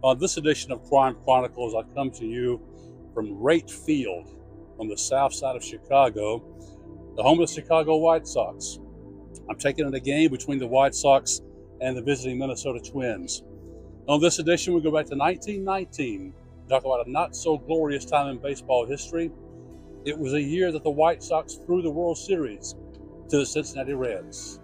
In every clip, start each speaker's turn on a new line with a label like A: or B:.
A: On this edition of Crime Chronicles, I come to you from Wright Field on the south side of Chicago, the home of the Chicago White Sox. I'm taking in a game between the White Sox and the visiting Minnesota Twins. On this edition, we go back to 1919, talk about a not-so-glorious time in baseball history. It was a year that the White Sox threw the World Series to the Cincinnati Reds.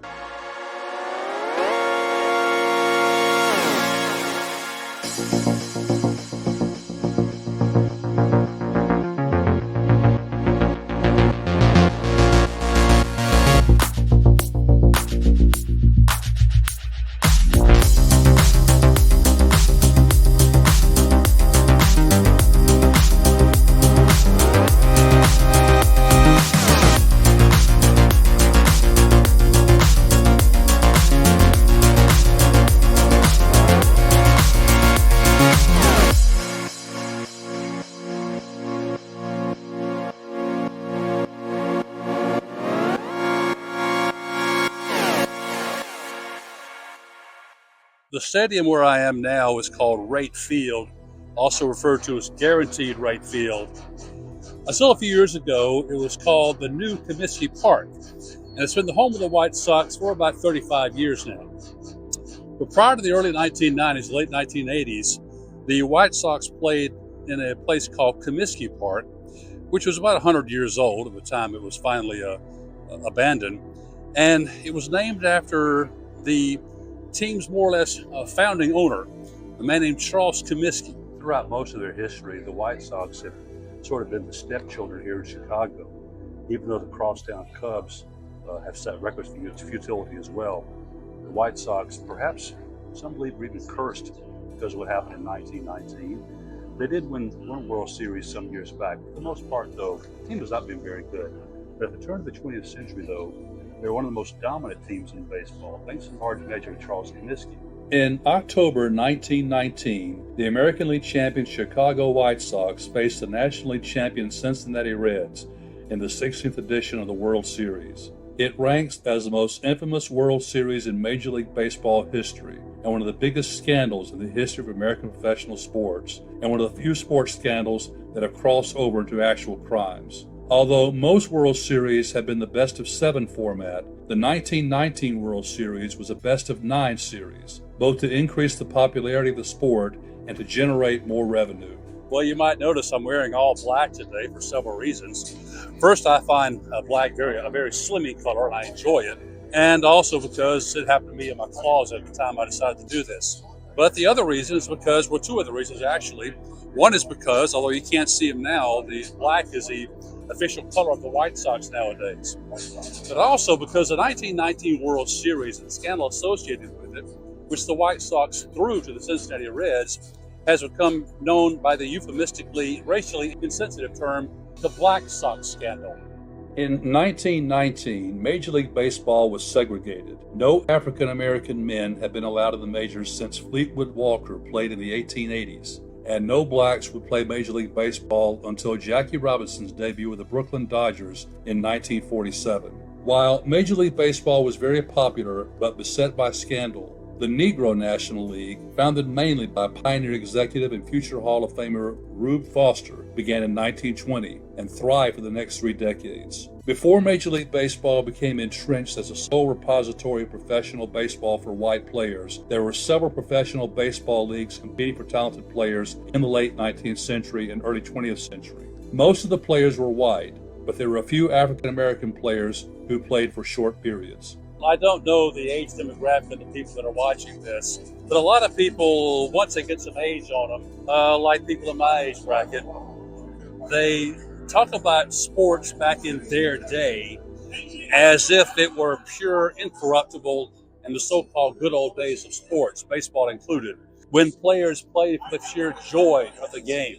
A: The stadium where I am now is called Wright Field, also referred to as Guaranteed Wright Field. Until a few years ago, it was called the New Comiskey Park, and it's been the home of the White Sox for about 35 years now. But prior to the early 1990s, late 1980s, the White Sox played in a place called Comiskey Park, which was about 100 years old at the time it was finally abandoned, and it was named after the team's more or less founding owner, a man named Charles Comiskey. Throughout most of their history, the White Sox have sort of been the stepchildren here in Chicago, even though the crosstown Cubs have set records for its futility as well. The White Sox, perhaps some believe, were even cursed because of what happened in 1919. They did win one World Series some years back. For the most part, though, the team has not been very good. But at the turn of the 20th century, though, they were one of the most dominant teams in baseball, thanks in large measure to Charles Comiskey. In October 1919, the American League champion Chicago White Sox faced the National League champion Cincinnati Reds in the 16th edition of the World Series. It ranks as the most infamous World Series in Major League Baseball history, and one of the biggest scandals in the history of American professional sports, and one of the few sports scandals that have crossed over into actual crimes. Although most World Series have been the best-of-7 format, the 1919 World Series was a best-of-9 series, both to increase the popularity of the sport and to generate more revenue. Well, you might notice I'm wearing all black today for several reasons. First, I find black a very slimming color, and I enjoy it, and also because it happened to be in my closet at the time I decided to do this. But the other reason is because, well, two other reasons actually. One is because, although you can't see them now, the black is the official color of the White Sox nowadays. But also because the 1919 World Series and the scandal associated with it, which the White Sox threw to the Cincinnati Reds, has become known by the euphemistically, racially insensitive term, the Black Sox Scandal. In 1919, Major League Baseball was segregated. No African American men had been allowed in the majors since Fleetwood Walker played in the 1880s. And no blacks would play Major League Baseball until Jackie Robinson's debut with the Brooklyn Dodgers in 1947. While Major League Baseball was very popular but beset by scandal, the Negro National League, founded mainly by pioneer executive and future Hall of Famer Rube Foster, began in 1920 and thrived for the next 3 decades. Before Major League Baseball became entrenched as a sole repository of professional baseball for white players, there were several professional baseball leagues competing for talented players in the late 19th century and early 20th century. Most of the players were white, but there were a few African American players who played for short periods. I don't know the age demographic of the people that are watching this, but a lot of people, once they get some age on them, like people in my age bracket, they talk about sports back in their day as if it were pure, incorruptible, and the so-called good old days of sports, baseball included, when players played for the sheer joy of the game.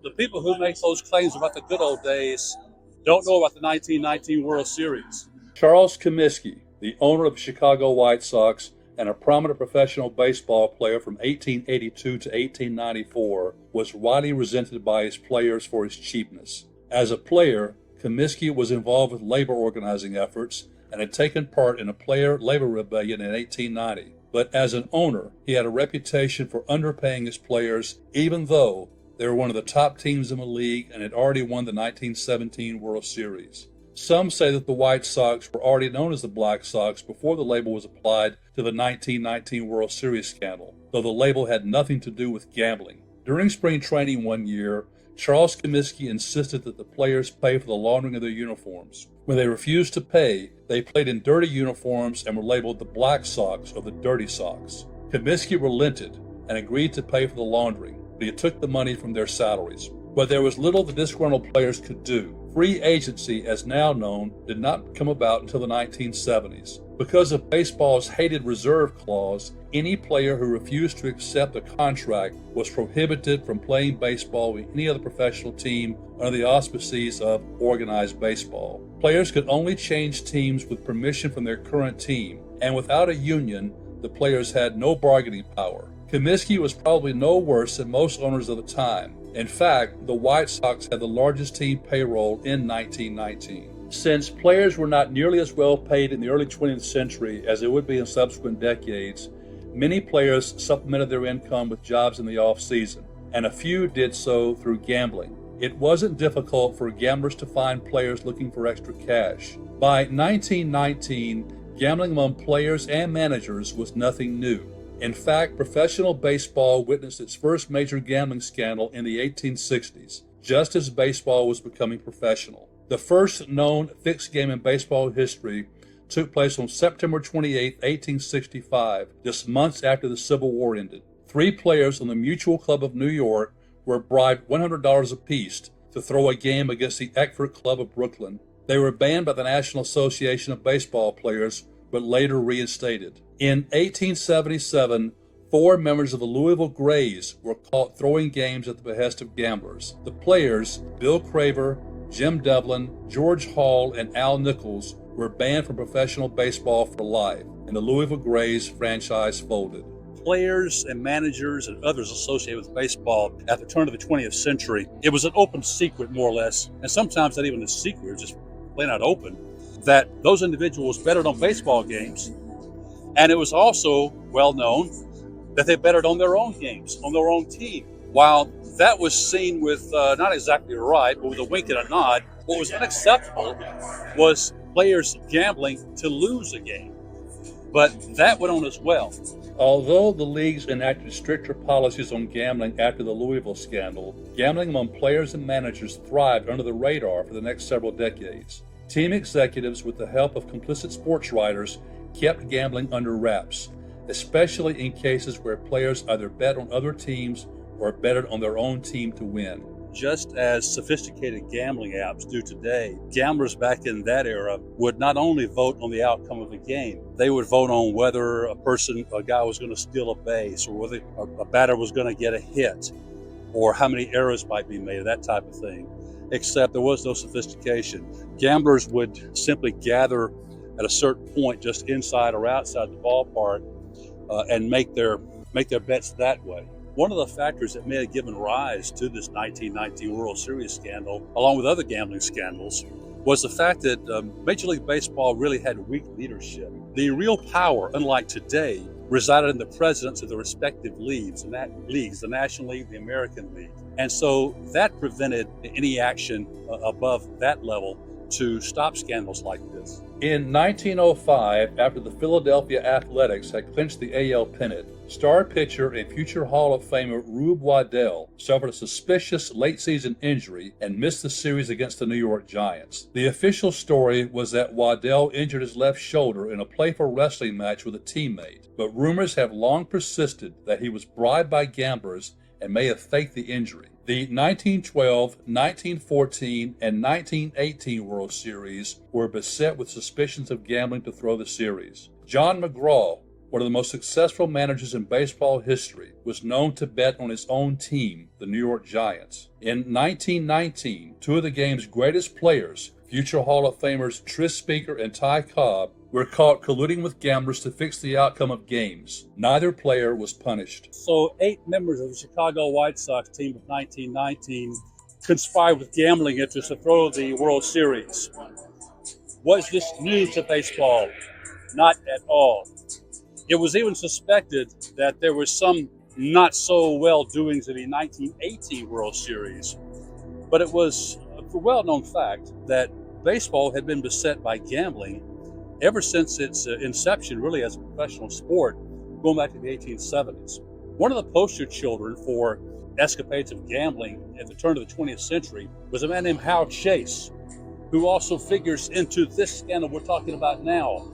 A: The people who make those claims about the good old days don't know about the 1919 World Series. Charles Comiskey, the owner of the Chicago White Sox and a prominent professional baseball player from 1882 to 1894, was widely resented by his players for his cheapness. As a player, Comiskey was involved with labor organizing efforts and had taken part in a player labor rebellion in 1890. but as an owner, he had a reputation for underpaying his players, even though they were one of the top teams in the league and had already won the 1917 World Series. Some say that the White Sox were already known as the Black Sox before the label was applied to the 1919 World Series scandal, though the label had nothing to do with gambling. During spring training one year, Charles Comiskey insisted that the players pay for the laundering of their uniforms. When they refused to pay, they played in dirty uniforms and were labeled the Black Sox or the Dirty Sox. Comiskey relented and agreed to pay for the laundering, but he took the money from their salaries. But there was little the disgruntled players could do. Free agency, as now known, did not come about until the 1970s. Because of baseball's hated reserve clause, any player who refused to accept a contract was prohibited from playing baseball with any other professional team under the auspices of organized baseball. Players could only change teams with permission from their current team, and without a union, the players had no bargaining power. Comiskey was probably no worse than most owners of the time. In fact, the White Sox had the largest team payroll in 1919. Since players were not nearly as well paid in the early 20th century as they would be in subsequent decades, many players supplemented their income with jobs in the off-season, and a few did so through gambling. It wasn't difficult for gamblers to find players looking for extra cash. By 1919, gambling among players and managers was nothing new. In fact, professional baseball witnessed its first major gambling scandal in the 1860s, just as baseball was becoming professional. The first known fixed game in baseball history took place on September 28, 1865, just months after the Civil War ended. 3 players on the Mutual Club of New York were bribed $100 apiece to throw a game against the Eckford Club of Brooklyn. They were banned by the National Association of Baseball Players, but later reinstated. In 1877, 4 members of the Louisville Grays were caught throwing games at the behest of gamblers. The players, Bill Craver, Jim Devlin, George Hall, and Al Nichols, were banned from professional baseball for life, and the Louisville Grays franchise folded. Players and managers and others associated with baseball at the turn of the 20th century, it was an open secret, more or less, and sometimes not even a secret, it was just plain out open, that those individuals betted on baseball games. And it was also well known that they betted on their own games, on their own team. While that was seen with not exactly right, but with a wink and a nod, what was unacceptable was players gambling to lose a game. But that went on as well. Although the leagues enacted stricter policies on gambling after the Louisville scandal, gambling among players and managers thrived under the radar for the next several decades. Team executives, with the help of complicit sports writers, kept gambling under wraps, especially in cases where players either bet on other teams or betted on their own team to win. Just as sophisticated gambling apps do today, gamblers back in that era would not only vote on the outcome of a game, they would vote on whether a guy was going to steal a base, or whether a batter was going to get a hit, or how many errors might be made, that type of thing. Except there was no sophistication. Gamblers would simply gather at a certain point just inside or outside the ballpark and make their bets that way. One of the factors that may have given rise to this 1919 World Series scandal, along with other gambling scandals, was the fact that Major League Baseball really had weak leadership. The real power, unlike today, resided in the presidents of the respective leagues, the National League, the American League. And so that prevented any action above that level to stop scandals like this. In 1905, after the Philadelphia Athletics had clinched the AL pennant, star pitcher and future Hall of Famer Rube Waddell suffered a suspicious late-season injury and missed the series against the New York Giants. The official story was that Waddell injured his left shoulder in a playful wrestling match with a teammate, but rumors have long persisted that he was bribed by gamblers and may have faked the injury. The 1912, 1914, and 1918 World Series were beset with suspicions of gambling to throw the series. John McGraw, one of the most successful managers in baseball history, was known to bet on his own team, the New York Giants. In 1919, 2 of the game's greatest players, future Hall of Famers Tris Speaker and Ty Cobb, were caught colluding with gamblers to fix the outcome of games. Neither player was punished. So 8 members of the Chicago White Sox team of 1919 conspired with gambling interests to throw the World Series. Was this new to baseball? Not at all. It was even suspected that there was some not so well doings in the 1918 World Series, but it was a well-known fact that baseball had been beset by gambling ever since its inception, really as a professional sport, going back to the 1870s. One of the poster children for escapades of gambling at the turn of the 20th century was a man named Hal Chase, who also figures into this scandal we're talking about now,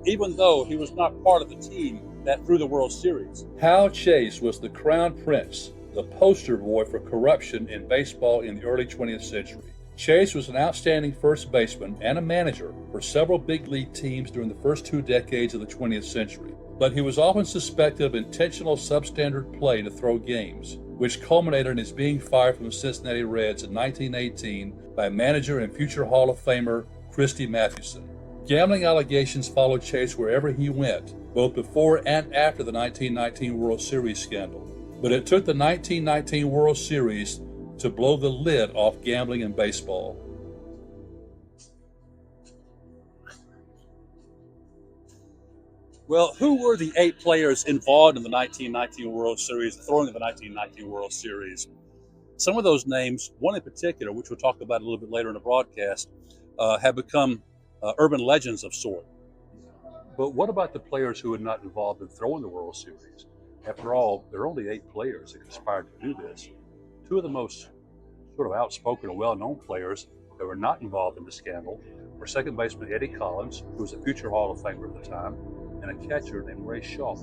A: even though he was not part of the team that threw the World Series. Hal Chase was the crown prince, the poster boy for corruption in baseball in the early 20th century. Chase was an outstanding first baseman and a manager for several big league teams during the first 2 decades of the 20th century, but he was often suspected of intentional substandard play to throw games, which culminated in his being fired from the Cincinnati Reds in 1918 by manager and future Hall of Famer Christy Mathewson. Gambling allegations followed Chase wherever he went, both before and after the 1919 World Series scandal. But it took the 1919 World Series to blow the lid off gambling in baseball. Well, who were the 8 players involved in the 1919 World Series, throwing of the 1919 World Series? Some of those names, one in particular, which we'll talk about a little bit later in the broadcast, have become urban legends of sort. But what about the players who were not involved in throwing the World Series? After all, there are only 8 players that conspired to do this. 2 of the most sort of outspoken and well-known players that were not involved in the scandal were second baseman Eddie Collins, who was a future Hall of Famer at the time, and a catcher named Ray Shaw.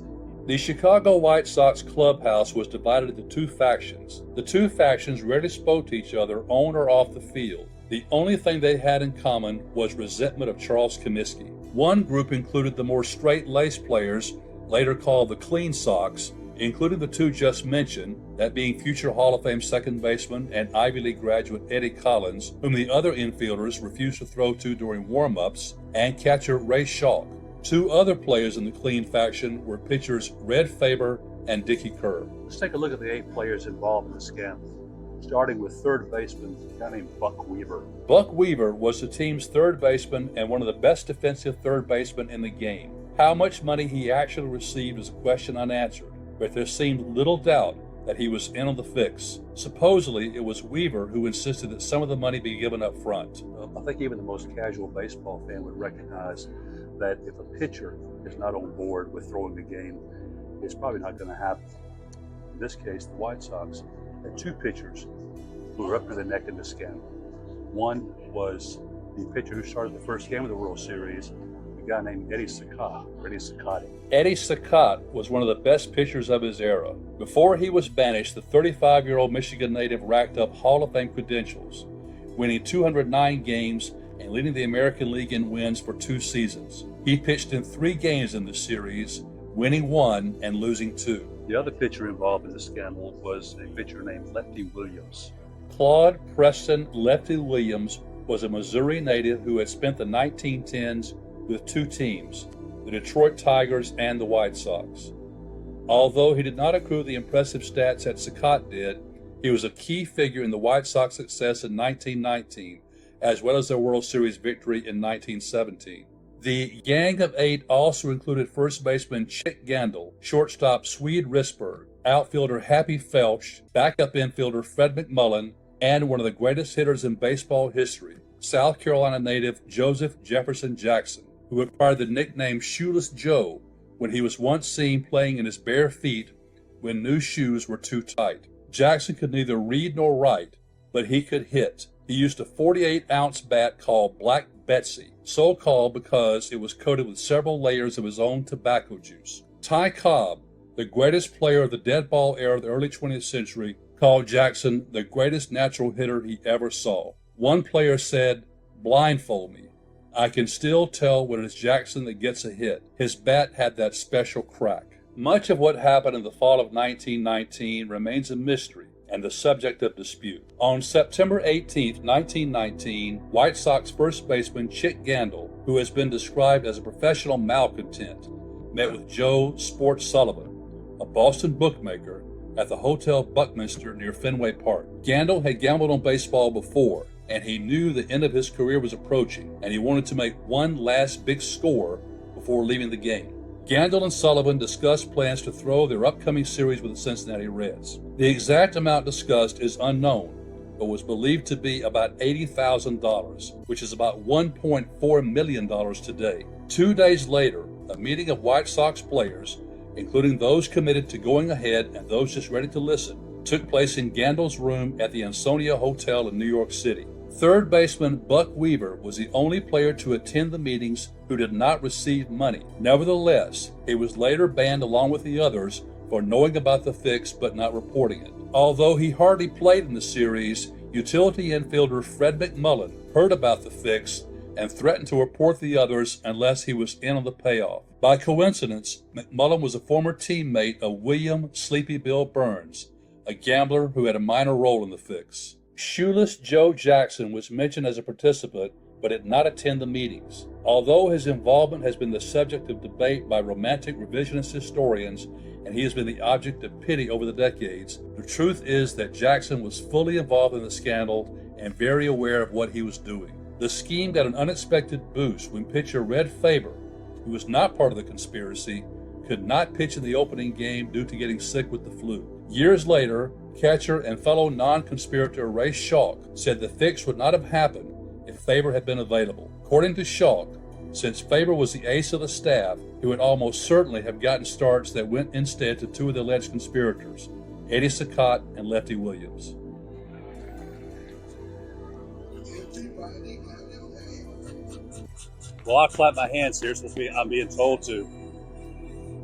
A: The Chicago White Sox clubhouse was divided into 2 factions. The 2 factions rarely spoke to each other on or off the field. The only thing they had in common was resentment of Charles Comiskey. One group included the more straight-laced players, later called the Clean Sox, including the 2 just mentioned, that being future Hall of Fame second baseman and Ivy League graduate Eddie Collins, whom the other infielders refused to throw to during warm-ups, and catcher Ray Shaw. 2 other players in the Clean faction were pitchers Red Faber and Dickie Kerr. Let's take a look at the 8 players involved in the scandal, starting with third baseman, a guy named Buck Weaver. Buck Weaver was the team's third baseman and one of the best defensive third basemen in the game. How much money he actually received is a question unanswered, but there seemed little doubt that he was in on the fix. Supposedly, it was Weaver who insisted that some of the money be given up front. I think even the most casual baseball fan would recognize that if a pitcher is not on board with throwing the game, it's probably not going to happen. In this case, the White Sox had 2 pitchers who were up to the neck in the scandal. One was the pitcher who started the first game of the World Series, a guy named Eddie Cicotte. Eddie Cicotte was one of the best pitchers of his era. Before he was banished, the 35-year-old Michigan native racked up Hall of Fame credentials, winning 209 games and leading the American League in wins for 2 seasons. He pitched in 3 games in the series, winning 1 and losing 2. The other pitcher involved in the scandal was a pitcher named Lefty Williams. Claude Preston Lefty Williams was a Missouri native who had spent the 1910s with 2 teams, the Detroit Tigers and the White Sox. Although he did not accrue the impressive stats that Cicotte did, he was a key figure in the White Sox success in 1919, as well as their World Series victory in 1917. The Gang of 8 also included first baseman Chick Gandil, shortstop Swede Risberg, outfielder Happy Felsch, backup infielder Fred McMullen, and one of the greatest hitters in baseball history, South Carolina native Joseph Jefferson Jackson, who acquired the nickname Shoeless Joe when he was once seen playing in his bare feet when new shoes were too tight. Jackson could neither read nor write, but he could hit. He used a 48-ounce bat called Black Betsy, so called because it was coated with several layers of his own tobacco juice. Ty Cobb, the greatest player of the dead ball era of the early 20th century, called Jackson the greatest natural hitter he ever saw. One player said, "Blindfold me. I can still tell when it's Jackson that gets a hit. His bat had that special crack." Much of what happened in the fall of 1919 remains a mystery and the subject of dispute. On September 18, 1919, White Sox first baseman Chick Gandil, who has been described as a professional malcontent, met with Joe Sport Sullivan, a Boston bookmaker, at the Hotel Buckminster near Fenway Park. Gandil had gambled on baseball before, and he knew the end of his career was approaching, and he wanted to make one last big score before leaving the game. Scandal and Sullivan discussed plans to throw their upcoming series with the Cincinnati Reds. The exact amount discussed is unknown, but was believed to be about $80,000, which is about $1.4 million today. 2 days later, a meeting of White Sox players, including those committed to going ahead and those just ready to listen, took place in Scandal's room at the Ansonia Hotel in New York City. Third baseman Buck Weaver was the only player to attend the meetings who did not receive money. Nevertheless, he was later banned along with the others for knowing about the fix but not reporting it. Although he hardly played in the series, utility infielder Fred McMullen heard about the fix and threatened to report the others unless he was in on the payoff. By coincidence, McMullen was a former teammate of William Sleepy Bill Burns, a gambler who had a minor role in the fix. Shoeless Joe Jackson was mentioned as a participant, but did not attend the meetings. Although his involvement has been the subject of debate by romantic revisionist historians, and he has been the object of pity over the decades, the truth is that Jackson was fully involved in the scandal and very aware of what he was doing. The scheme got an unexpected boost when pitcher Red Faber, who was not part of the conspiracy, could not pitch in the opening game due to getting sick with the flu. Years later, catcher and fellow non-conspirator Ray Schalk said the fix would not have happened if Faber had been available. According to Schalk, since Faber was the ace of the staff, he would almost certainly have gotten starts that went instead to two of the alleged conspirators, Eddie Saccott and Lefty Williams. Well, I clap my hands here since I'm being told to.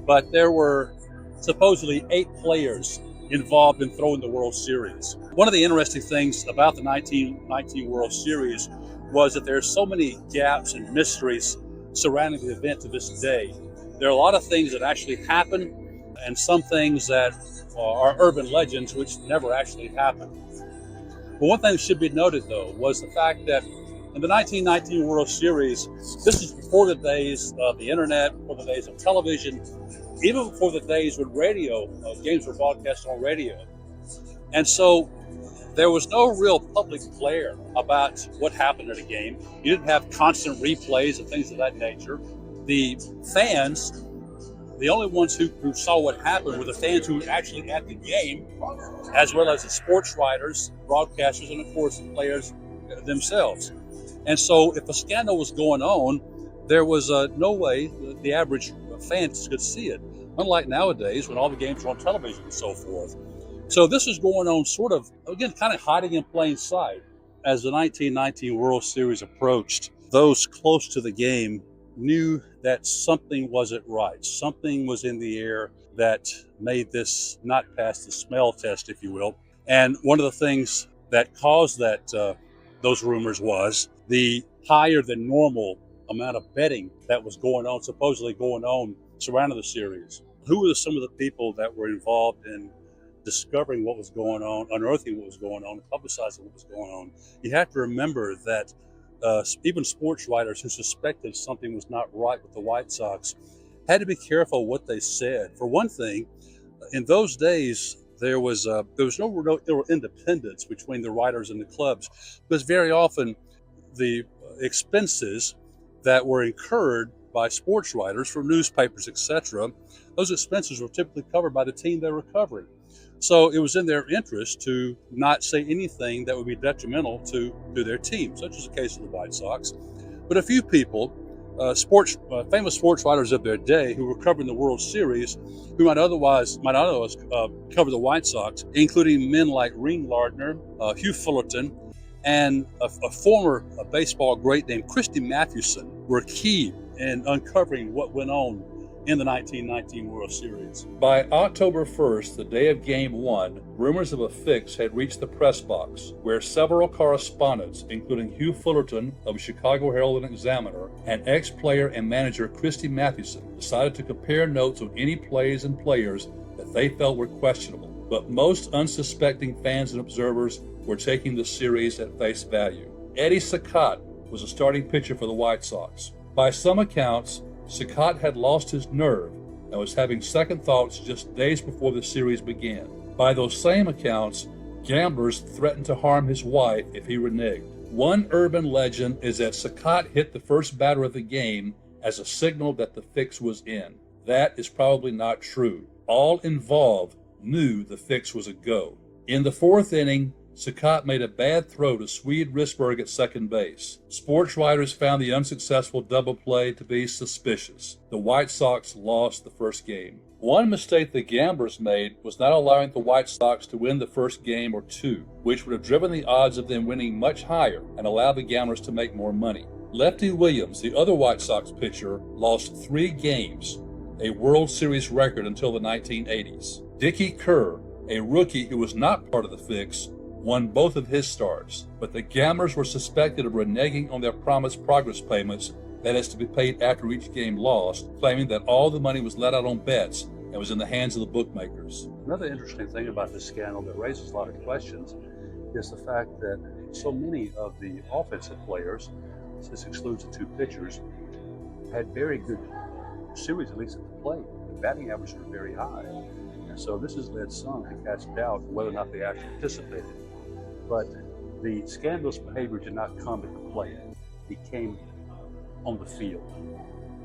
A: But there were supposedly 8 players involved in throwing the World Series. One of the interesting things about the 1919 World Series was that there are so many gaps and mysteries surrounding the event to this day. There are a lot of things that actually happen and some things that are urban legends which never actually happened. But one thing that should be noted, though, was the fact that in the 1919 World Series, this is before the days of the internet, before the days of television, even before the days when games were broadcast on radio. And so there was no real public glare about what happened at a game. You didn't have constant replays and things of that nature. The fans, the only ones who saw what happened were the fans who were actually at the game, as well as the sports writers, broadcasters, and of course the players themselves. And so if a scandal was going on, there was no way the average fans could see it, unlike nowadays when all the games are on television and so forth. So this is going on sort of, again, kind of hiding in plain sight. As the 1919 World Series approached, those close to the game knew that something wasn't right. Something was in the air that made this not pass the smell test, if you will. And one of the things that caused those rumors was the higher than normal amount of betting that was supposedly going on surrounding the series. Who were some of the people that were involved in discovering what was going on, unearthing what was going on, publicizing what was going on? You have to remember that even sports writers who suspected something was not right with the White Sox had to be careful what they said. For one thing, in those days, there was no independence between the writers and the clubs, because very often the expenses that were incurred by sports writers for newspapers, etc., those expenses were typically covered by the team they were covering. So it was in their interest to not say anything that would be detrimental to their team, such as the case of the White Sox. But a few people, famous sports writers of their day who were covering the World Series, who might not otherwise cover the White Sox, including men like Ring Lardner, Hugh Fullerton, and a former baseball great named Christy Mathewson, were key in uncovering what went on in the 1919 World Series. By October 1st, the day of Game 1, rumors of a fix had reached the press box, where several correspondents, including Hugh Fullerton of the Chicago Herald and Examiner, and ex-player and manager Christy Mathewson, decided to compare notes on any plays and players that they felt were questionable. But most unsuspecting fans and observers were taking the series at face value. Eddie Saccott was a starting pitcher for the White Sox. By some accounts, Saccott had lost his nerve and was having second thoughts just days before the series began. By those same accounts, gamblers threatened to harm his wife if he reneged. One urban legend is that Saccott hit the first batter of the game as a signal that the fix was in.
B: That is probably not true. All involved knew the fix was a go. In the fourth inning, Sakat made a bad throw to Swede Risberg at second base. Sports writers found the unsuccessful double play to be suspicious. The White Sox lost the first game. One mistake the gamblers made was not allowing the White Sox to win the first game or two, which would have driven the odds of them winning much higher and allowed the gamblers to make more money. Lefty Williams, the other White Sox pitcher, lost 3 games, a World Series record until the 1980s. Dickie Kerr, a rookie who was not part of the fix, won both of his starts, but the gamblers were suspected of reneging on their promised progress payments, that is to be paid after each game lost, claiming that all the money was let out on bets and was in the hands of the bookmakers.
A: Another interesting thing about this scandal that raises a lot of questions is the fact that so many of the offensive players, this excludes the 2 pitchers, had very good series, at least at the plate. The batting averages were very high. And so this has led some to cast doubt whether or not they actually participated. But the scandalous behavior did not come at the plate. It came on the field.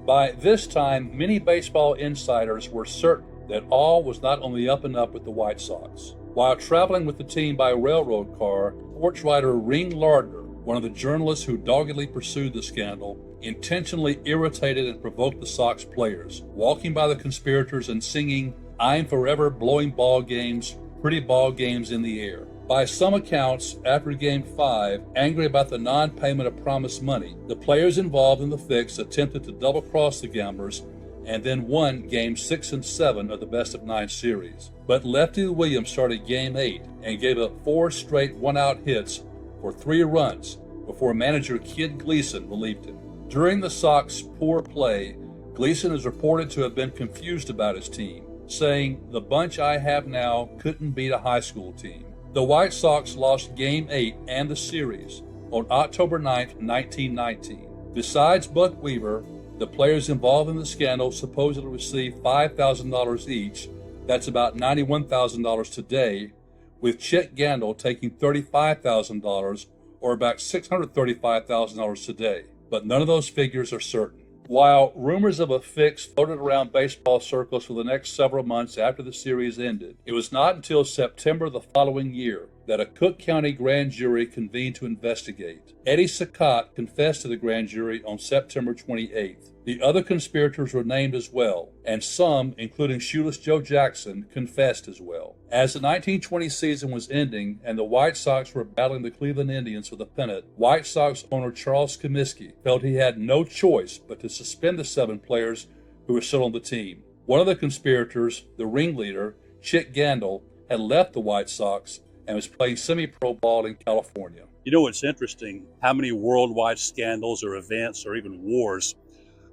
B: By this time, many baseball insiders were certain that all was not on the up and up with the White Sox. While traveling with the team by railroad car, sports writer Ring Lardner, one of the journalists who doggedly pursued the scandal, intentionally irritated and provoked the Sox players, walking by the conspirators and singing, "I'm forever blowing ball games, pretty ball games in the air." By some accounts, after Game 5, angry about the non-payment of promised money, the players involved in the fix attempted to double-cross the gamblers and then won Games 6 and 7 of the best-of-9 series. But Lefty Williams started Game 8 and gave up 4 straight one-out hits for 3 runs before manager Kid Gleason relieved him. During the Sox' poor play, Gleason is reported to have been confused about his team, saying, "The bunch I have now couldn't beat a high school team." The White Sox lost Game 8 and the series on October 9, 1919. Besides Buck Weaver, the players involved in the scandal supposedly received $5,000 each, that's about $91,000 today, with Chet Gandil taking $35,000 or about $635,000 today. But none of those figures are certain. While rumors of a fix floated around baseball circles for the next several months after the series ended, it was not until September the following year that a Cook County grand jury convened to investigate. Eddie Sakat confessed to the grand jury on September 28th. The other conspirators were named as well, and some, including Shoeless Joe Jackson, confessed as well. As the 1920 season was ending and the White Sox were battling the Cleveland Indians for the pennant, White Sox owner Charles Comiskey felt he had no choice but to suspend the 7 players who were still on the team. One of the conspirators, the ringleader, Chet Gandil, had left the White Sox and was playing semi-pro ball in California.
A: You know what's interesting? How many worldwide scandals or events or even wars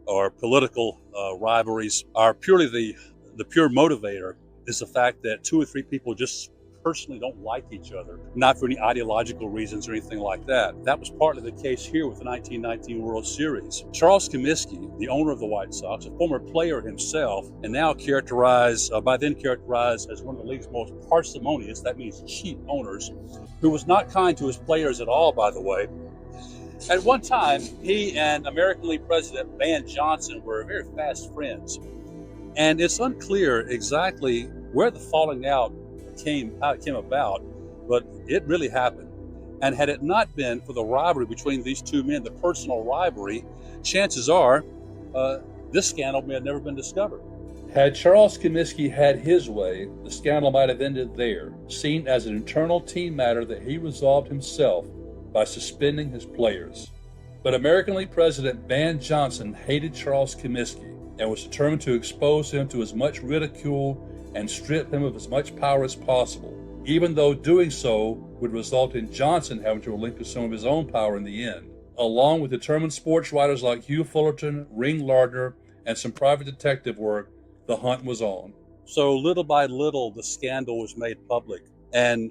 A: or political rivalries are purely the pure motivator is the fact that 2 or 3 people just personally don't like each other, not for any ideological reasons or anything like that. That was partly the case here with the 1919 World Series. Charles Comiskey, the owner of the White Sox, a former player himself, and now by then characterized as one of the league's most parsimonious, that means cheap owners, who was not kind to his players at all, by the way. At one time, he and American League President Van Johnson were very fast friends. And it's unclear exactly where the falling out how it came about, but it really happened. And had it not been for the rivalry between these 2 men, the personal rivalry, chances are this scandal may have never been discovered.
B: Had Charles Comiskey had his way, the scandal might have ended there, seen as an internal team matter that he resolved himself by suspending his players. But American League President Van Johnson hated Charles Comiskey and was determined to expose him to as much ridicule and strip him of as much power as possible, even though doing so would result in Johnson having to relinquish some of his own power in the end. Along with determined sports writers like Hugh Fullerton, Ring Lardner, and some private detective work, the hunt was on.
A: So little by little, the scandal was made public, and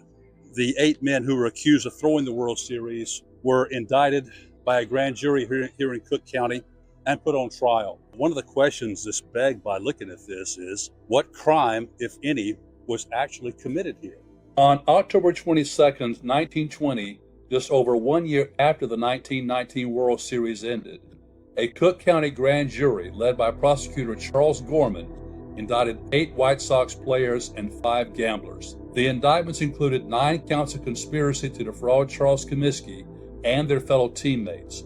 A: the 8 men who were accused of throwing the World Series were indicted by a grand jury here in Cook County and put on trial. One of the questions that's begged by looking at this is, what crime, if any, was actually committed here?
B: On October 22nd, 1920, just over 1 year after the 1919 World Series ended, A Cook County grand jury led by prosecutor Charles Gorman indicted 8 White Sox players and 5 gamblers. The indictments included 9 counts of conspiracy to defraud Charles Comiskey and their fellow teammates.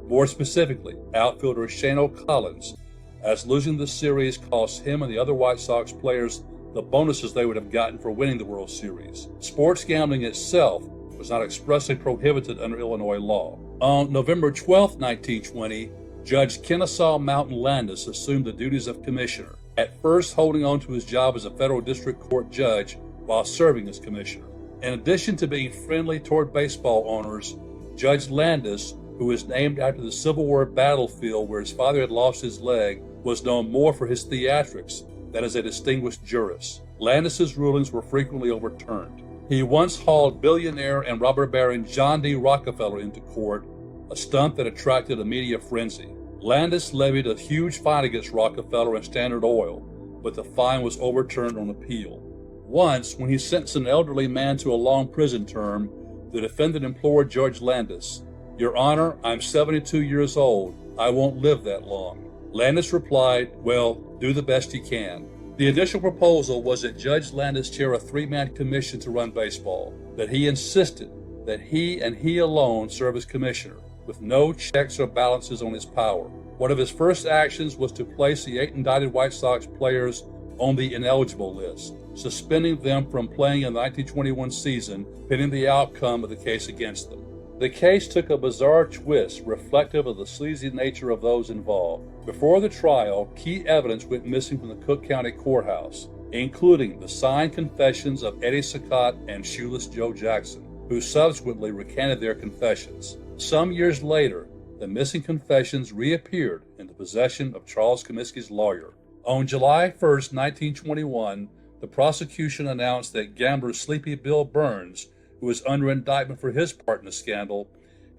B: More specifically, outfielder Shane Collins, as losing the series cost him and the other White Sox players the bonuses they would have gotten for winning the World Series. Sports gambling itself was not expressly prohibited under Illinois law. On November 12, 1920, Judge Kennesaw Mountain Landis assumed the duties of commissioner, at first holding on to his job as a federal district court judge while serving as commissioner. In addition to being friendly toward baseball owners, Judge Landis, who is named after the Civil War battlefield where his father had lost his leg, was known more for his theatrics than as a distinguished jurist. Landis's rulings were frequently overturned. He once hauled billionaire and robber baron John D. Rockefeller into court, a stunt that attracted a media frenzy. Landis levied a huge fine against Rockefeller and Standard Oil, but the fine was overturned on appeal. Once, when he sentenced an elderly man to a long prison term, the defendant implored Judge Landis, "Your Honor, I'm 72 years old. I won't live that long." Landis replied, "Well, do the best you can." The initial proposal was that Judge Landis chair a 3-man commission to run baseball, but he insisted that he and he alone serve as commissioner, with no checks or balances on his power. One of his first actions was to place the 8 indicted White Sox players on the ineligible list, suspending them from playing in the 1921 season, pending the outcome of the case against them. The case took a bizarre twist reflective of the sleazy nature of those involved. Before the trial, key evidence went missing from the Cook County Courthouse, including the signed confessions of Eddie Saccott and Shoeless Joe Jackson, who subsequently recanted their confessions. Some years later, the missing confessions reappeared in the possession of Charles Comiskey's lawyer. On July 1, 1921, the prosecution announced that gambler Sleepy Bill Burns, who was under indictment for his part in the scandal,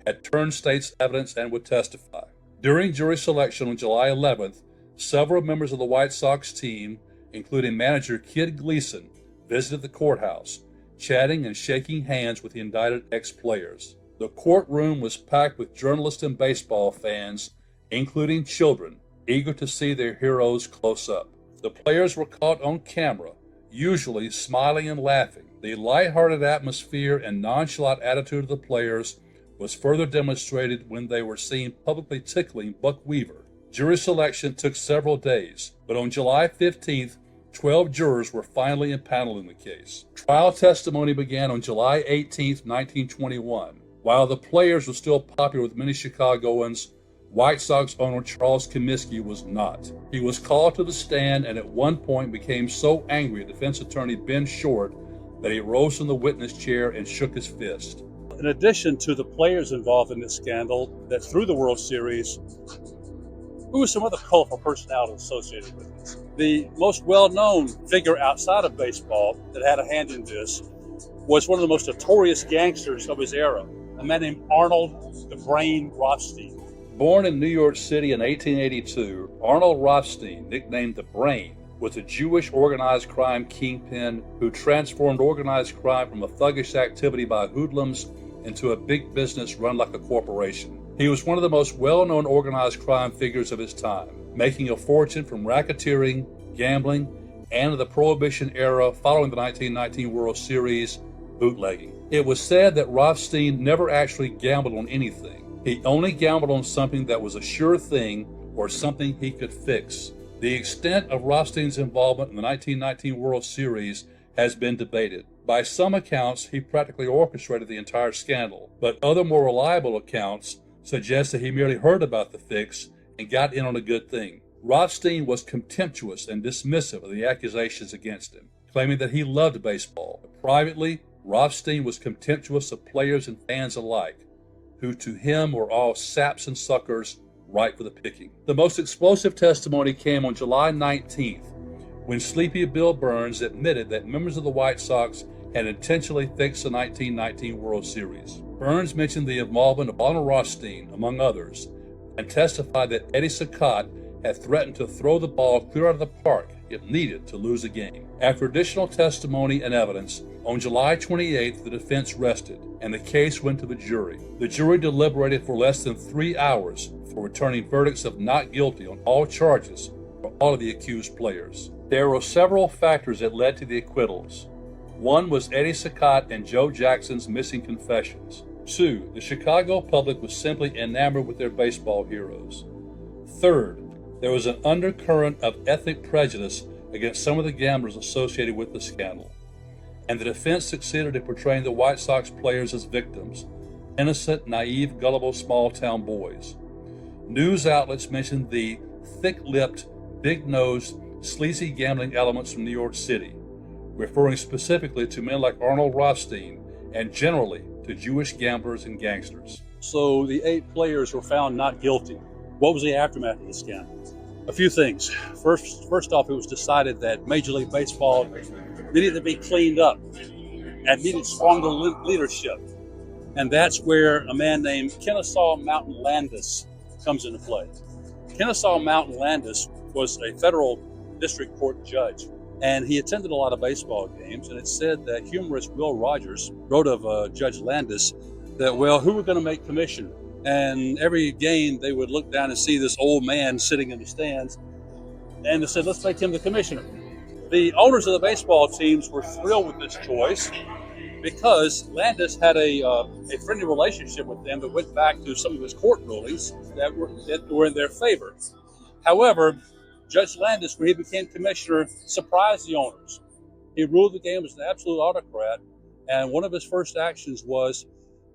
B: had turned state's evidence and would testify. During jury selection on July 11th, several members of the White Sox team, including manager Kid Gleason, visited the courthouse, chatting and shaking hands with the indicted ex-players. The courtroom was packed with journalists and baseball fans, including children, eager to see their heroes close up. The players were caught on camera, usually smiling and laughing. The lighthearted atmosphere and nonchalant attitude of the players was further demonstrated when they were seen publicly tickling Buck Weaver. Jury selection took several days, but on July 15th, 12 jurors were finally impaneled in the case. Trial testimony began on July 18th, 1921. While the players were still popular with many Chicagoans, White Sox owner Charles Comiskey was not. He was called to the stand and at one point became so angry at defense attorney Ben Short that he rose from the witness chair and shook his fist.
A: In addition to the players involved in this scandal that threw the World Series, who were some other colorful personalities associated with it? The most well-known figure outside of baseball that had a hand in this was one of the most notorious gangsters of his era, a man named Arnold "the Brain" Rothstein.
B: Born in New York City in 1882, Arnold Rothstein, nicknamed the Brain, was a Jewish organized crime kingpin who transformed organized crime from a thuggish activity by hoodlums into a big business run like a corporation. He was one of the most well-known organized crime figures of his time, making a fortune from racketeering, gambling, and the Prohibition era following the 1919 World Series, bootlegging. It was said that Rothstein never actually gambled on anything. He only gambled on something that was a sure thing or something he could fix. The extent of Rothstein's involvement in the 1919 World Series has been debated. By some accounts, he practically orchestrated the entire scandal, but other more reliable accounts suggest that he merely heard about the fix and got in on a good thing. Rothstein was contemptuous and dismissive of the accusations against him, claiming that he loved baseball. Privately, Rothstein was contemptuous of players and fans alike, who to him were all saps and suckers ripe for the picking. The most explosive testimony came on July 19th, when Sleepy Bill Burns admitted that members of the White Sox had intentionally fixed the 1919 World Series. Burns mentioned the involvement of Arnold Rothstein, among others, and testified that Eddie Saccott had threatened to throw the ball clear out of the park if needed to lose a game. After additional testimony and evidence, On July 28th, the defense rested, and the case went to the jury. The jury deliberated for less than 3 hours before returning verdicts of not guilty on all charges for all of the accused players. There were several factors that led to the acquittals. One was Eddie Saccott and Joe Jackson's missing confessions. 2, the Chicago public was simply enamored with their baseball heroes. 3rd, there was an undercurrent of ethnic prejudice against some of the gamblers associated with the scandal. And the defense succeeded in portraying the White Sox players as victims, innocent, naive, gullible small-town boys. News outlets mentioned the thick-lipped, big-nosed, sleazy gambling elements from New York City, referring specifically to men like Arnold Rothstein and generally to Jewish gamblers and gangsters.
A: So the 8 players were found not guilty. What was the aftermath of the scandal? A few things. First off, it was decided that Major League Baseball needed to be cleaned up and needed stronger leadership. And that's where a man named Kennesaw Mountain Landis comes into play. Kennesaw Mountain Landis was a federal district court judge, and he attended a lot of baseball games, and it said that humorist Will Rogers wrote of Judge Landis that, well, who were going to make commissioner? And every game they would look down and see this old man sitting in the stands, and they said, let's make him the commissioner. The owners of the baseball teams were thrilled with this choice because Landis had a friendly relationship with them that went back to some of his court rulings that were in their favor. However, Judge Landis, when he became commissioner, surprised the owners. He ruled the game as an absolute autocrat, and one of his first actions was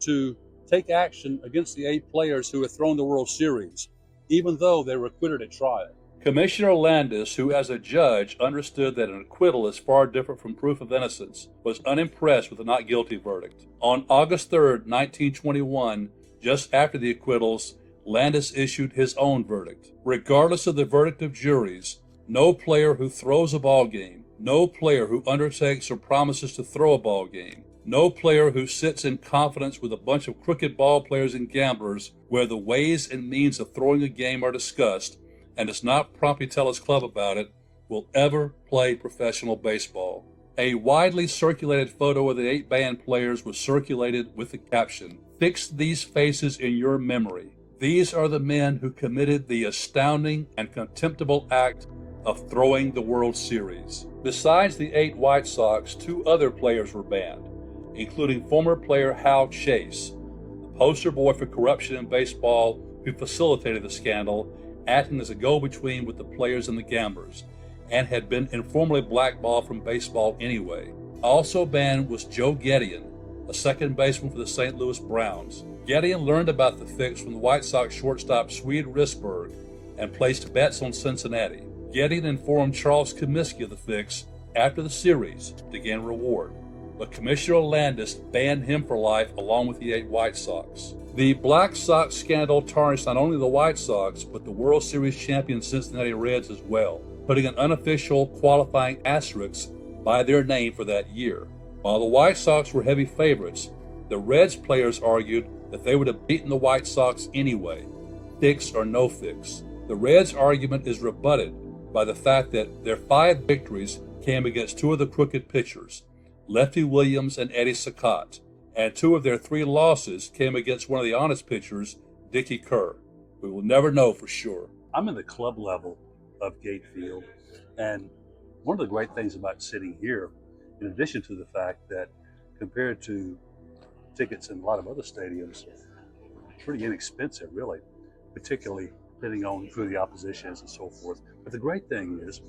A: to take action against the 8 players who had thrown the World Series, even though they were acquitted at trial.
B: Commissioner Landis, who as a judge understood that an acquittal is far different from proof of innocence, was unimpressed with the not guilty verdict. On August 3, 1921, just after the acquittals, Landis issued his own verdict. Regardless of the verdict of juries, no player who throws a ball game, no player who undertakes or promises to throw a ball game, no player who sits in confidence with a bunch of crooked ball players and gamblers where the ways and means of throwing a game are discussed and does not promptly tell his club about it will ever play professional baseball. A widely circulated photo of the 8 band players was circulated with the caption, "Fix these faces in your memory. These are the men who committed the astounding and contemptible act of throwing the World Series." Besides the 8 White Sox, 2 other players were banned, including former player Hal Chase, the poster boy for corruption in baseball who facilitated the scandal, acting as a go-between with the players and the gamblers, and had been informally blackballed from baseball anyway. Also banned was Joe Gedeon, a second baseman for the St. Louis Browns. Gedeon learned about the fix from the White Sox shortstop Swede Risberg and placed bets on Cincinnati. Gedeon informed Charles Comiskey of the fix after the series to gain reward, but Commissioner Landis banned him for life along with the 8 White Sox. The Black Sox Scandal tarnished not only the White Sox, but the World Series champion Cincinnati Reds as well, putting an unofficial qualifying asterisk by their name for that year. While the White Sox were heavy favorites, the Reds players argued that they would have beaten the White Sox anyway, fix or no fix. The Reds' argument is rebutted by the fact that their 5 victories came against 2 of the crooked pitchers, Lefty Williams and Eddie Saccott, and 2 of their 3 losses came against one of the honest pitchers, Dickie Kerr. We will never know for sure.
A: I'm in the club level of Gate Field, and one of the great things about sitting here, in addition to the fact that compared to tickets in a lot of other stadiums, pretty inexpensive really, particularly depending on who the opposition is and so forth. But the great thing is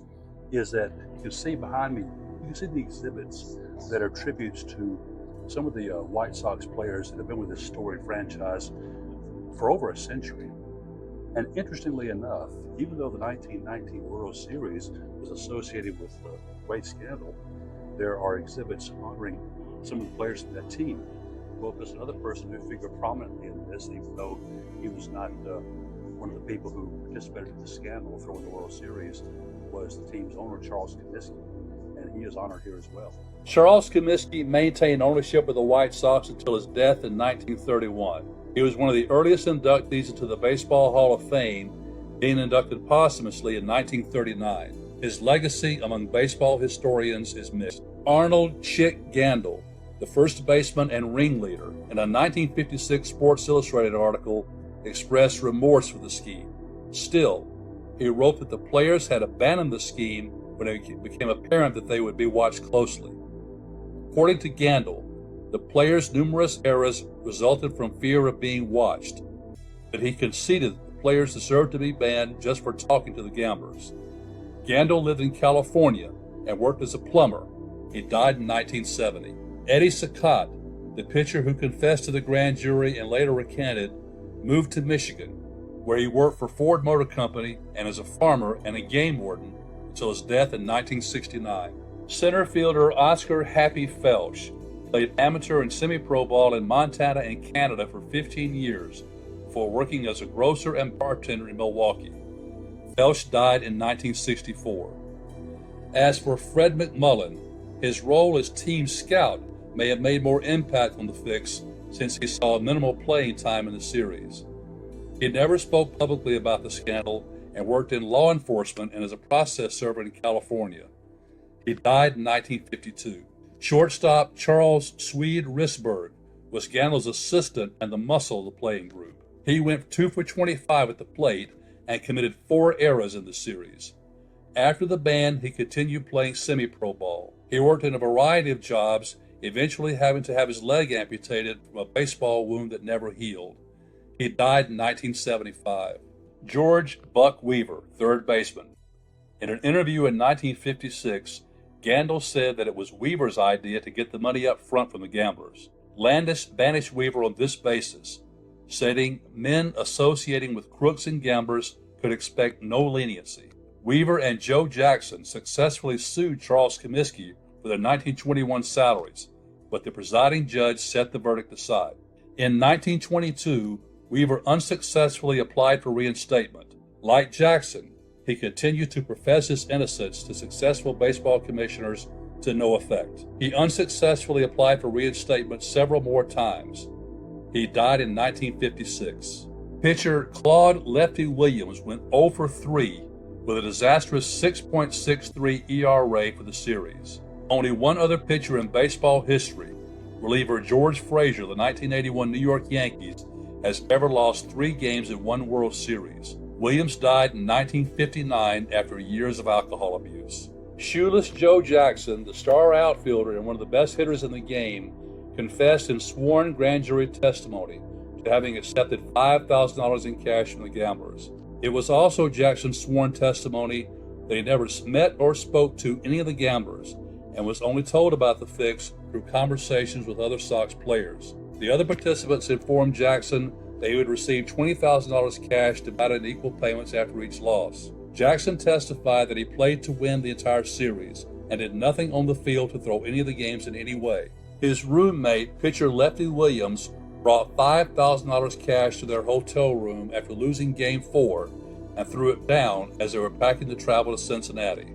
A: that you can see behind me, you can see the exhibits that are tributes to some of the White Sox players that have been with this storied franchise for over a century. And interestingly enough, even though the 1919 World Series was associated with the Great Scandal, there are exhibits honoring some of the players of that team. Well, there's another person who figured prominently in this, even though he was not one of the people who participated in the scandal of throwing the World Series, was the team's owner, Charles Comiskey, and he is honored here as well.
B: Charles Comiskey maintained ownership of the White Sox until his death in 1931. He was one of the earliest inductees into the Baseball Hall of Fame, being inducted posthumously in 1939. His legacy among baseball historians is mixed. Arnold "Chick" Gandil, the first baseman and ringleader, in a 1956 Sports Illustrated article, expressed remorse for the scheme. Still, he wrote that the players had abandoned the scheme when it became apparent that they would be watched closely. According to Gandil, the players' numerous errors resulted from fear of being watched, but he conceded that the players deserved to be banned just for talking to the gamblers. Gandil lived in California and worked as a plumber. He died in 1970. Eddie Saccott, the pitcher who confessed to the grand jury and later recanted, moved to Michigan, where he worked for Ford Motor Company and as a farmer and a game warden until his death in 1969. Center fielder Oscar "Happy" Felsch played amateur and semi-pro ball in Montana and Canada for 15 years before working as a grocer and bartender in Milwaukee. Felsch died in 1964. As for Fred McMullen, his role as team scout may have made more impact on the fix since he saw minimal playing time in the series. He never spoke publicly about the scandal and worked in law enforcement and as a process server in California. He died in 1952. Shortstop Charles "Swede" Risberg was Gandil's assistant and the muscle of the playing group. He went 2 for 25 at the plate and committed 4 errors in the series. After the ban, he continued playing semi-pro ball. He worked in a variety of jobs, eventually having to have his leg amputated from a baseball wound that never healed. He died in 1975. George "Buck" Weaver, third baseman. In an interview in 1956, Gandil said that it was Weaver's idea to get the money up front from the gamblers. Landis banished Weaver on this basis, stating men associating with crooks and gamblers could expect no leniency. Weaver and Joe Jackson successfully sued Charles Comiskey for their 1921 salaries, but the presiding judge set the verdict aside. In 1922, Weaver unsuccessfully applied for reinstatement. Like Jackson, he continued to profess his innocence to successful baseball commissioners to no effect. He unsuccessfully applied for reinstatement several more times. He died in 1956. Pitcher Claude "Lefty" Williams went 0 for 3 with a disastrous 6.63 ERA for the series. Only one other pitcher in baseball history, reliever George Frazier of the 1981 New York Yankees, has ever lost 3 games in one World Series. Williams died in 1959 after years of alcohol abuse. Shoeless Joe Jackson, the star outfielder and one of the best hitters in the game, confessed in sworn grand jury testimony to having accepted $5,000 in cash from the gamblers. It was also Jackson's sworn testimony that he never met or spoke to any of the gamblers and was only told about the fix through conversations with other Sox players. The other participants informed Jackson that he would receive $20,000 cash divided in equal payments after each loss. Jackson testified that he played to win the entire series and did nothing on the field to throw any of the games in any way. His roommate, pitcher Lefty Williams, brought $5,000 cash to their hotel room after losing Game 4 and threw it down as they were packing to travel to Cincinnati.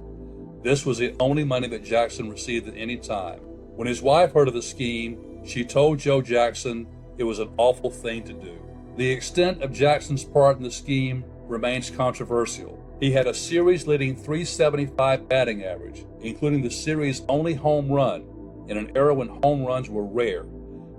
B: This was the only money that Jackson received at any time. When his wife heard of the scheme, she told Joe Jackson it was an awful thing to do. The extent of Jackson's part in the scheme remains controversial. He had a series-leading .375 batting average, including the series' only home run in an era when home runs were rare.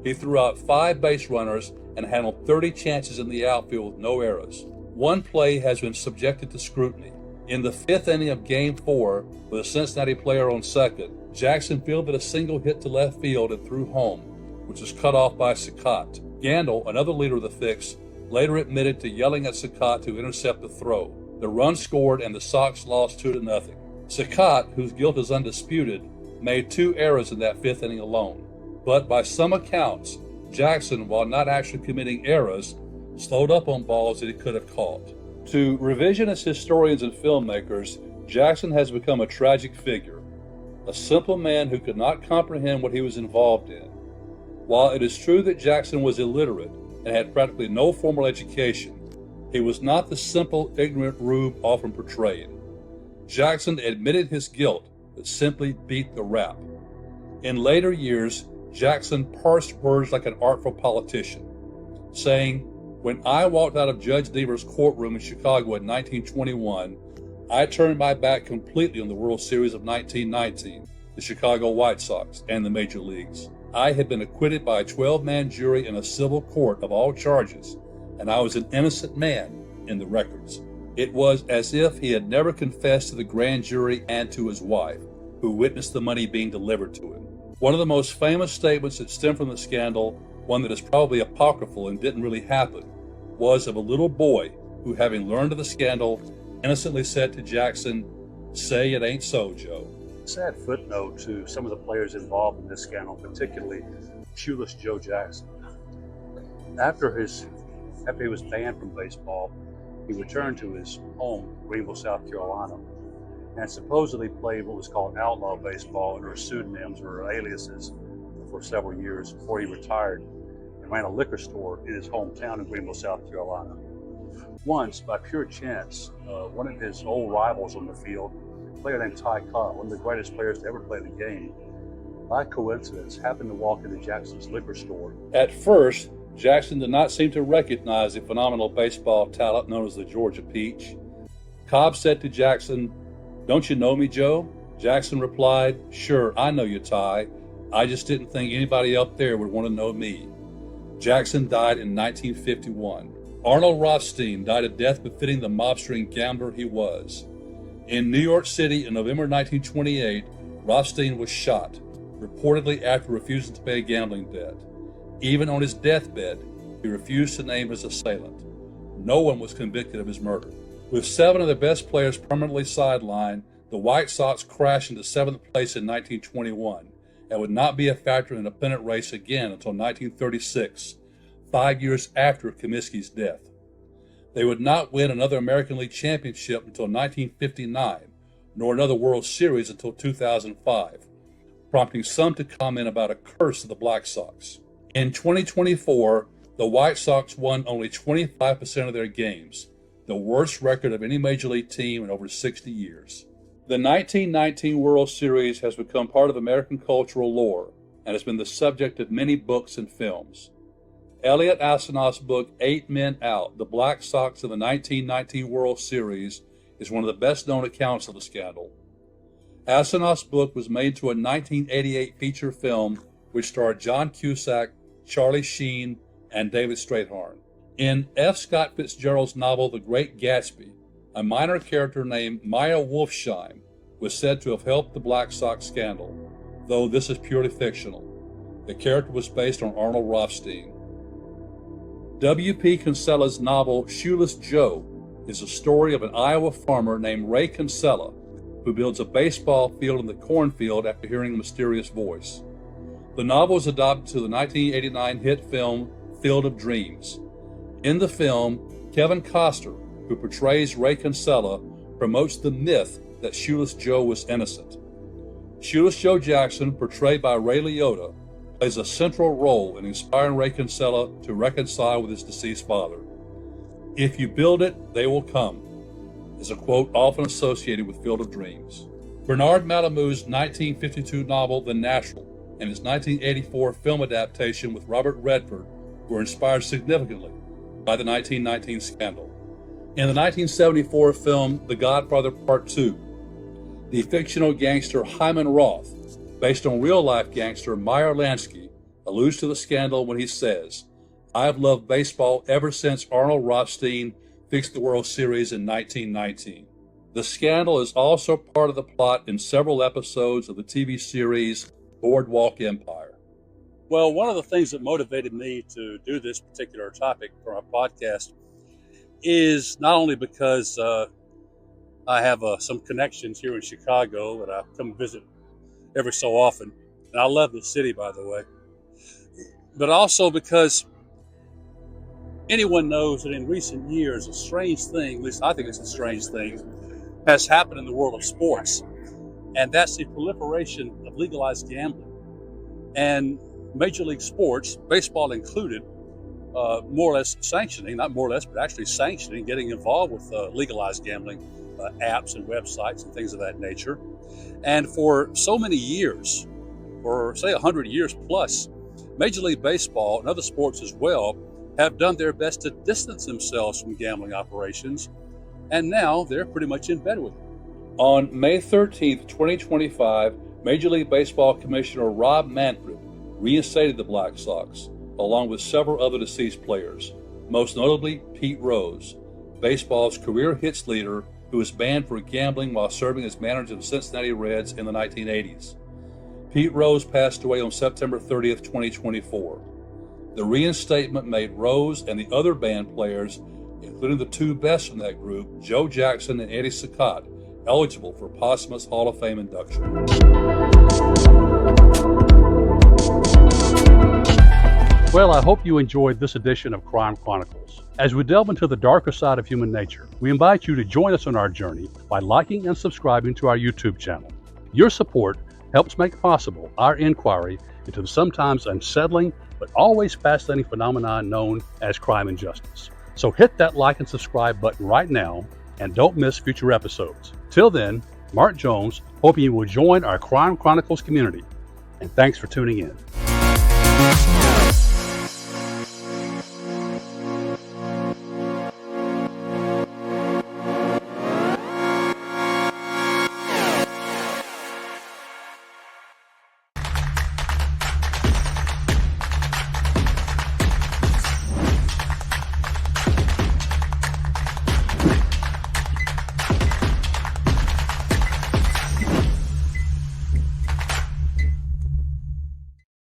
B: He threw out 5 base runners and handled 30 chances in the outfield with no errors. One play has been subjected to scrutiny. In the 5th inning of Game 4, with a Cincinnati player on second, Jackson fielded a single hit to left field and threw home, which was cut off by Saccott. Gandil, another leader of the fix, later admitted to yelling at Saccott to intercept the throw. The run scored and the Sox lost 2-0. Saccott, whose guilt is undisputed, made 2 errors in that 5th inning alone. But by some accounts, Jackson, while not actually committing errors, slowed up on balls that he could have caught. To revisionist historians and filmmakers, Jackson has become a tragic figure, a simple man who could not comprehend what he was involved in. While it is true that Jackson was illiterate and had practically no formal education, he was not the simple, ignorant rube often portrayed. Jackson admitted his guilt, but simply beat the rap. In later years, Jackson parsed words like an artful politician, saying, "When I walked out of Judge Deaver's courtroom in Chicago in 1921, I turned my back completely on the World Series of 1919. the Chicago White Sox, and the major leagues. I had been acquitted by a 12-man jury in a civil court of all charges, and I was an innocent man in the records. It was as if he had never confessed to the grand jury and to his wife, who witnessed the money being delivered to him. One of the most famous statements that stemmed from the scandal, one that is probably apocryphal and didn't really happen, was of a little boy who, having learned of the scandal, innocently said to Jackson, "Say it ain't so, Joe."
A: Sad footnote to some of the players involved in this scandal, particularly Shoeless Joe Jackson. After he was banned from baseball, he returned to his home, Greenville, South Carolina, and supposedly played what was called outlaw baseball under pseudonyms or aliases for several years before he retired and ran a liquor store in his hometown in Greenville, South Carolina. Once, by pure chance, one of his old rivals on the field, a player named Ty Cobb, one of the greatest players to ever play the game, by coincidence happened to walk into Jackson's liquor store.
B: At first, Jackson did not seem to recognize the phenomenal baseball talent known as the Georgia Peach. Cobb said to Jackson, "Don't you know me, Joe?" Jackson replied, "Sure, I know you, Ty. I just didn't think anybody up there would want to know me." Jackson died in 1951. Arnold Rothstein died a death befitting the mobster and gambler he was. In New York City in November 1928, Rothstein was shot, reportedly after refusing to pay a gambling debt. Even on his deathbed, he refused to name his assailant. No one was convicted of his murder. With 7 of their best players permanently sidelined, the White Sox crashed into 7th place in 1921 and would not be a factor in the pennant race again until 1936, 5 years after Comiskey's death. They would not win another American League championship until 1959, nor another World Series until 2005, prompting some to comment about a curse of the Black Sox. In 2024, the White Sox won only 25% of their games, the worst record of any Major League team in over 60 years. The 1919 World Series has become part of American cultural lore and has been the subject of many books and films. Elliot Asenath's book, 8 Men Out, The Black Sox of the 1919 World Series, is one of the best-known accounts of the scandal. Asenath's book was made into a 1988 feature film which starred John Cusack, Charlie Sheen, and David Strathairn. In F. Scott Fitzgerald's novel The Great Gatsby, a minor character named Maya Wolfsheim was said to have helped the Black Sox scandal, though this is purely fictional. The character was based on Arnold Rothstein. W.P. Kinsella's novel Shoeless Joe is a story of an Iowa farmer named Ray Kinsella who builds a baseball field in the cornfield after hearing a mysterious voice. The novel was adapted to the 1989 hit film Field of Dreams. In the film, Kevin Costner, who portrays Ray Kinsella, promotes the myth that Shoeless Joe was innocent. Shoeless Joe Jackson, portrayed by Ray Liotta, plays a central role in inspiring Ray Kinsella to reconcile with his deceased father. "If you build it, they will come," is a quote often associated with Field of Dreams. Bernard Malamud's 1952 novel The Natural and his 1984 film adaptation with Robert Redford were inspired significantly by the 1919 scandal. In the 1974 film The Godfather Part 2, the fictional gangster Hyman Roth, based on real-life gangster Meyer Lansky, alludes to the scandal when he says, "I've loved baseball ever since Arnold Rothstein fixed the World Series in 1919. The scandal is also part of the plot in several episodes of the TV series Boardwalk Empire.
A: Well, one of the things that motivated me to do this particular topic for our podcast is not only because I have some connections here in Chicago that I come visit every so often, and I love the city, by the way, but also because anyone knows that in recent years, a strange thing, at least I think it's a strange thing, has happened in the world of sports, and that's the proliferation of legalized gambling. And Major League Sports, baseball included, more or less sanctioning, not more or less, but actually sanctioning, getting involved with legalized gambling apps and websites and things of that nature. And for so many years, for say 100 years plus, Major League Baseball and other sports as well have done their best to distance themselves from gambling operations, and now they're pretty much in bed with it.
B: On May 13, 2025, Major League Baseball Commissioner Rob Manfred reinstated the Black Sox, along with several other deceased players, most notably Pete Rose, baseball's career hits leader who was banned for gambling while serving as manager of the Cincinnati Reds in the 1980s. Pete Rose passed away on September 30th, 2024. The reinstatement made Rose and the other banned players, including the two best from that group, Joe Jackson and Eddie Saccott, eligible for posthumous Hall of Fame induction.
A: Well, I hope you enjoyed this edition of Crime Chronicles. As we delve into the darker side of human nature, we invite you to join us on our journey by liking and subscribing to our YouTube channel. Your support helps make possible our inquiry into the sometimes unsettling but always fascinating phenomenon known as crime and justice. So hit that like and subscribe button right now and don't miss future episodes. Till then, Mark Jones, hoping you will join our Crime Chronicles community. And thanks for tuning in.